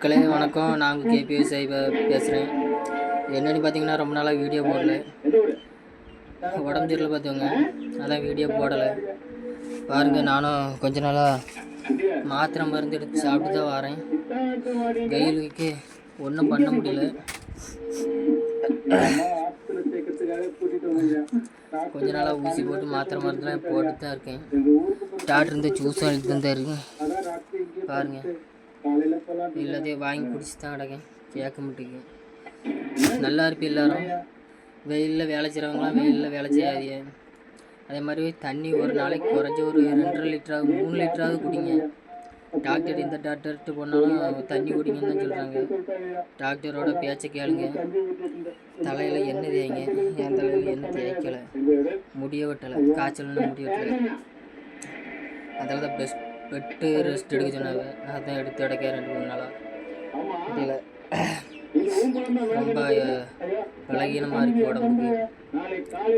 மக்களே வணக்கம். நாங்கள் கேபிஎஸ்ஐ பேசுகிறேன். என்னென்னு பார்த்தீங்கன்னா ரொம்ப நாளாக வீடியோ போடல. உடம்பு சரியில்லை பார்த்துங்க, அதான் வீடியோ போடலை. பாருங்கள், நானும் கொஞ்ச நாளாக மாத்திரை மருந்து எடுத்து சாப்பிட்டு தான் வரேன். வெயிலுக்கு ஒன்றும் பண்ண முடியல. கொஞ்ச நாளாக ஊசி போட்டு மாத்திரை மருந்துலாம் போட்டு தான் இருக்கேன். டாக்டர் இருந்து ஜூஸும் எடுத்து தான் இருக்கேன். பாருங்கள், எல்லாத்தையும் வாங்கி குடிச்சு தான் கிடக்கேன். கேட்க மாட்டேங்க. நல்லா இருப்பேன். எல்லோரும் வெயிலில் வேலை செய்கிறவங்களாம் வெயிலில் வேலை செய்யாதீங்க. அதே மாதிரி தண்ணி ஒரு நாளைக்கு குறைஞ்சி ஒரு 2.5 லிட்டராவது 3 லிட்டராவது குடிங்க. டாக்டர் எந்த டாக்டர்கிட்ட போனாலும் தண்ணி குடிங்கன்னு தான் சொல்கிறாங்க. டாக்டரோட பேச்சை கேளுங்க. தலையில் எண்ணெய் தேய்ங்க. என் தலையில் எண்ணெய் தேய்க்கலை, முடிய வெட்டலை, காய்ச்சல்னு முடிய வெட்டலை. அதில் தான் பெட்டு ரெஸ்ட் எடுக்க சொன்னாங்க. அதான் எடுத்து எடுக்க 2-3 நாளாக முடியல. ரொம்ப பலகீனமாக இருக்குது உடம்புக்கு.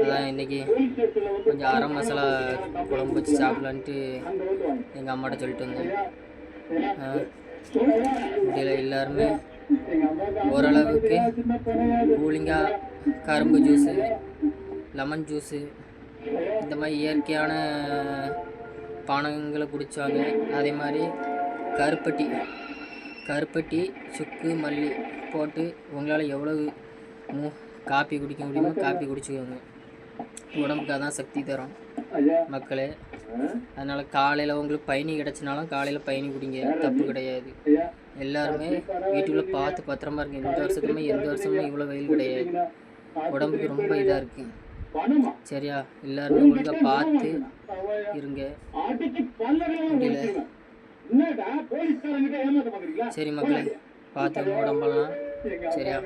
அதான் இன்றைக்கி கொஞ்சம் அரை மசாலா குழம்பு வச்சு சாப்பிட்லான்ட்டு எங்கள் அம்மாட்ட சொல்லிட்டு வந்தேன். முடியல. எல்லாருமே ஓரளவுக்கு கூலிங்காக கரும்பு ஜூஸு, லெமன் ஜூஸு, இந்த மாதிரி இயற்கையான பானங்களை குடித்தாங்க. அதே மாதிரி கருப்பட்டி, சுக்கு, மல்லி போட்டு உங்களால் எவ்வளவு காப்பி குடிக்க முடியுமோ காப்பி குடிச்சுக்கோங்க. உடம்புக்கு அதான் சக்தி தரும் மக்களே. அதனால் காலையில் உங்களுக்கு பயணி கிடச்சினாலும் காலையில் பயணி குடிங்க, தப்பு கிடையாது. எல்லாருமே வீட்டுக்குள்ளே பார்த்து பத்திரமா இருக்குங்க. எந்த வருஷமும் இவ்வளோ வெயில் கிடையாது. உடம்புக்கு ரொம்ப இதாக இருக்குது. சரியா? எல்லாருமே ஒழுங்காக பார்த்து இருங்க. முடியல. சரி மக்களே, பார்த்து உடம்பெல்லாம் சரியா?